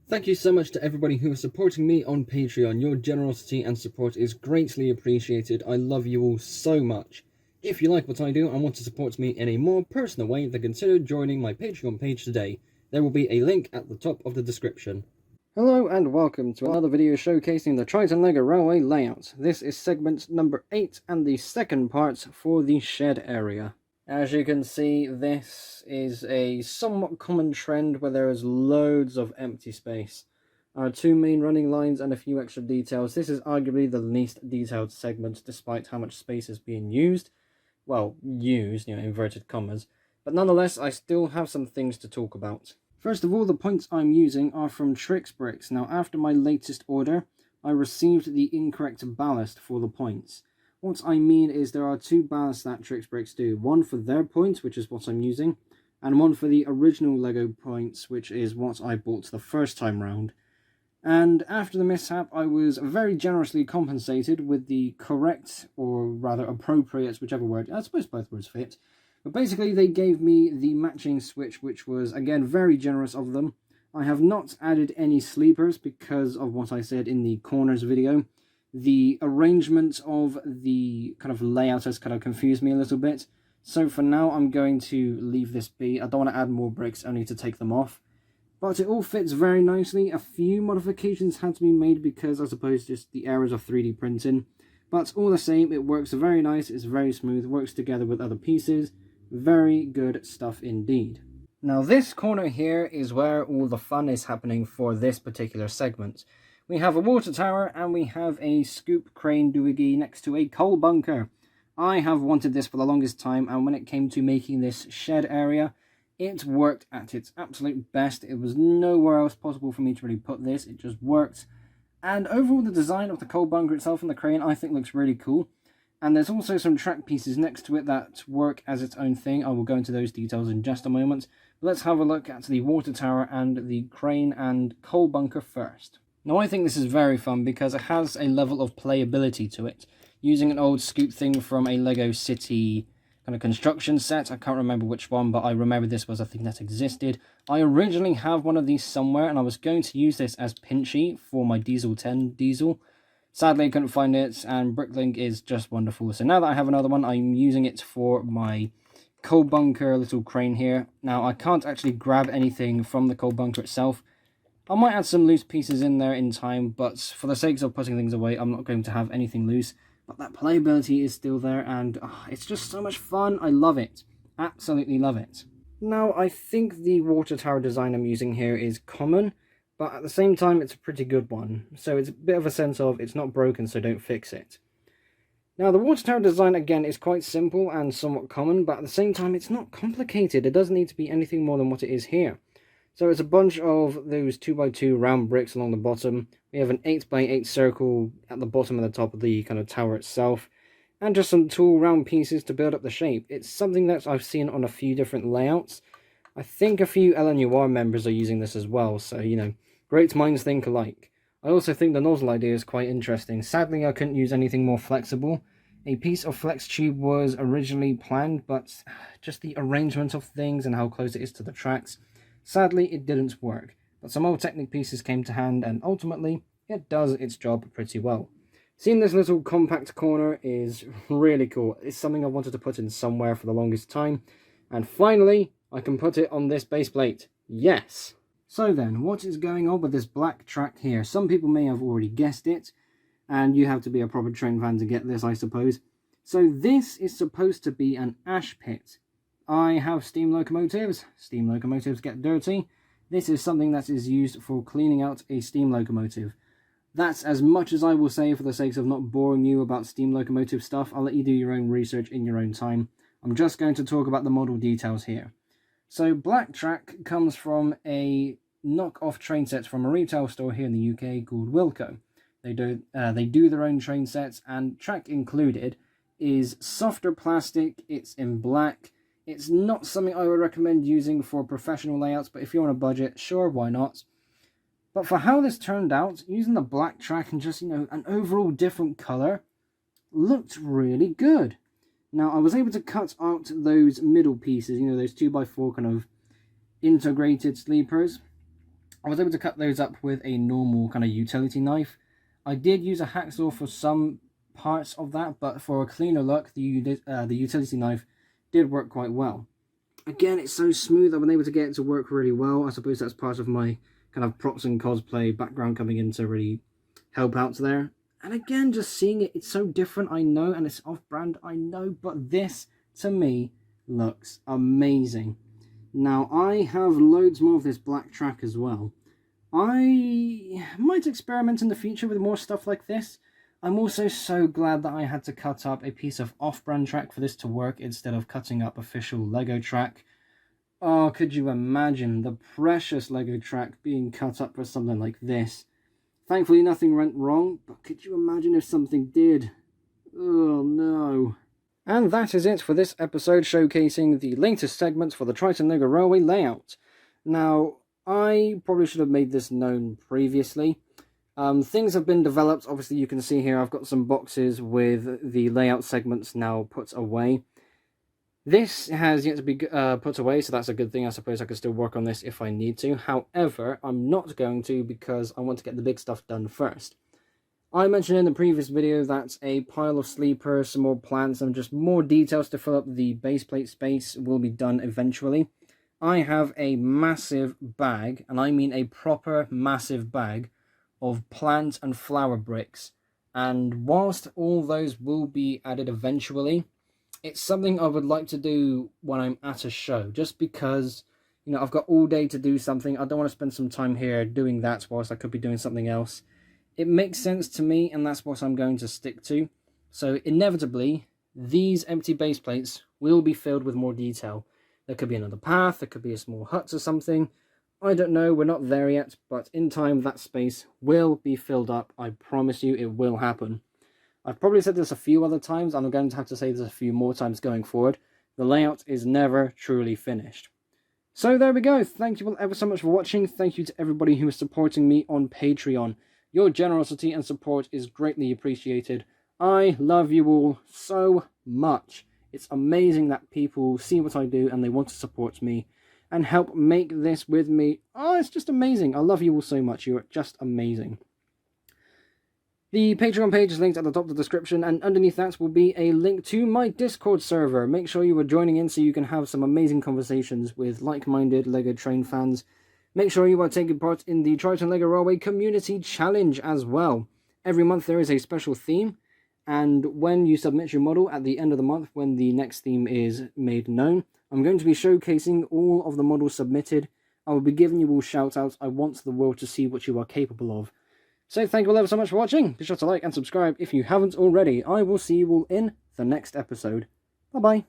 Thank you so much to everybody who is supporting me on Patreon. Your generosity and support is greatly appreciated. I love you all so much. If you like what I do and want to support me in a more personal way, then consider joining my Patreon page today. There will be a link at the top of the description. Hello and welcome to another video showcasing the Triton Lego Railway layout. This is segment number 8 and the second part for the shed area. As you can see, this is a somewhat common trend where there is loads of empty space. Two main running lines and a few extra details. This is arguably the least detailed segment despite how much space is being used. Well, used, inverted commas. But nonetheless, I still have some things to talk about. First of all, the points I'm using are from Trix Bricks. Now, after my latest order, I received the incorrect ballast for the points. What I mean is there are two ballasts that Trix Bricks do. One for their points, which is what I'm using, and one for the original Lego points, which is what I bought the first time round. And after the mishap, I was very generously compensated with the correct, or rather appropriate, whichever word, I suppose both words fit. But basically they gave me the matching switch, which was, again, very generous of them. I have not added any sleepers because of what I said in the corners video. The arrangement of the kind of layout has kind of confused me a little bit. So for now, I'm going to leave this be. I don't want to add more bricks, only to take them off. But it all fits very nicely. A few modifications had to be made because, I suppose, just the errors of 3D printing. But all the same, it works very nice, it's very smooth, works together with other pieces. Very good stuff indeed. Now this corner here is where all the fun is happening for this particular segment. We have a water tower and we have a scoop crane doohickey next to a coal bunker. I have wanted this for the longest time, and when it came to making this shed area, it worked at its absolute best. It was nowhere else possible for me to really put this. It just worked. And overall, the design of the coal bunker itself and the crane I think looks really cool. And there's also some track pieces next to it that work as its own thing. I will go into those details in just a moment. But let's have a look at the water tower and the crane and coal bunker first. Now I think this is very fun because it has a level of playability to it. Using an old scoop thing from a Lego City kind of construction set. I can't remember which one, but I remember this was a thing that existed. I originally have one of these somewhere, and I was going to use this as pinchy for my Diesel 10 diesel. Sadly, I couldn't find it, and Bricklink is just wonderful. So now that I have another one, I'm using it for my coal bunker little crane here. Now, I can't actually grab anything from the coal bunker itself. I might add some loose pieces in there in time, but for the sake of putting things away, I'm not going to have anything loose. But that playability is still there, and it's just so much fun. I love it. Absolutely love it. Now, I think the water tower design I'm using here is common, but at the same time, it's a pretty good one. So it's a bit of a sense of it's not broken, so don't fix it. Now, the water tower design, again, is quite simple and somewhat common, but at the same time, it's not complicated. It doesn't need to be anything more than what it is here. So it's a bunch of those 2x2 round bricks along the bottom. We have an 8x8 circle at the bottom and the top of the kind of tower itself. And just some tall round pieces to build up the shape. It's something that I've seen on a few different layouts. I think a few LNUR members are using this as well. So, great minds think alike. I also think the nozzle idea is quite interesting. Sadly, I couldn't use anything more flexible. A piece of flex tube was originally planned, but just the arrangement of things and how close it is to the tracks. Sadly, it didn't work, but some old Technic pieces came to hand, and ultimately, it does its job pretty well. Seeing this little compact corner is really cool. It's something I wanted to put in somewhere for the longest time, and finally, I can put it on this base plate. Yes! So then, what is going on with this black track here? Some people may have already guessed it, and you have to be a proper train fan to get this, I suppose. So this is supposed to be an ash pit. I have steam locomotives. Steam locomotives get dirty. This is something that is used for cleaning out a steam locomotive. That's as much as I will say for the sake of not boring you about steam locomotive stuff. I'll let you do your own research in your own time. I'm just going to talk about the model details here. So Black Track comes from a knock-off train set from a retail store here in the UK called Wilco. They do their own train sets, and track included is softer plastic. It's in black. It's not something I would recommend using for professional layouts, but if you're on a budget, sure, why not? But for how this turned out, using the black track and just, an overall different colour, looked really good. Now, I was able to cut out those middle pieces, those 2x4 kind of integrated sleepers. I was able to cut those up with a normal kind of utility knife. I did use a hacksaw for some parts of that, but for a cleaner look, the utility knife did work quite well. Again, it's so smooth, I've been able to get it to work really well. I suppose that's part of my kind of props and cosplay background coming in to really help out there. And again, just seeing it, it's so different, I know, and it's off-brand, I know, but this, to me, looks amazing. Now, I have loads more of this black track as well. I might experiment in the future with more stuff like this. I'm also so glad that I had to cut up a piece of off-brand track for this to work instead of cutting up official Lego track. Oh, could you imagine the precious Lego track being cut up for something like this? Thankfully nothing went wrong, but could you imagine if something did? Oh no. And that is it for this episode showcasing the latest segments for the Triton Lego Railway layout. Now, I probably should have made this known previously. Things have been developed. Obviously you can see here I've got some boxes with the layout segments now put away. This has yet to be put away, so that's a good thing. I suppose I could still work on this if I need to. However, I'm not going to because I want to get the big stuff done first. I mentioned in the previous video that a pile of sleepers, some more plants, and just more details to fill up the base plate space will be done eventually. I have a massive bag, and I mean a proper massive bag, of plant and flower bricks. And whilst all those will be added eventually, it's something I would like to do when I'm at a show, just because, you know, I've got all day to do something. I don't want to spend some time here doing that whilst I could be doing something else. It makes sense to me, and that's what I'm going to stick to. So inevitably, these empty base plates will be filled with more detail. There could be another path, there could be a small hut or something. I don't know, we're not there yet, but in time that space will be filled up. I promise you it will happen. I've probably said this a few other times, and I'm going to have to say this a few more times going forward. The layout is never truly finished. So there we go. Thank you all ever so much for watching. Thank you to everybody who is supporting me on Patreon. Your generosity and support is greatly appreciated. I love you all so much. It's amazing that people see what I do and they want to support me and help make this with me. Oh, it's just amazing. I love you all so much. You're just amazing. The Patreon page is linked at the top of the description, and underneath that will be a link to my Discord server. Make sure you are joining in so you can have some amazing conversations with like-minded LEGO train fans. Make sure you are taking part in the Triton Lego Railway Community Challenge as well. Every month there is a special theme, and when you submit your model at the end of the month, when the next theme is made known, I'm going to be showcasing all of the models submitted. I will be giving you all shout-outs. I want the world to see what you are capable of. So thank you all ever so much for watching. Be sure to like and subscribe if you haven't already. I will see you all in the next episode. Bye-bye.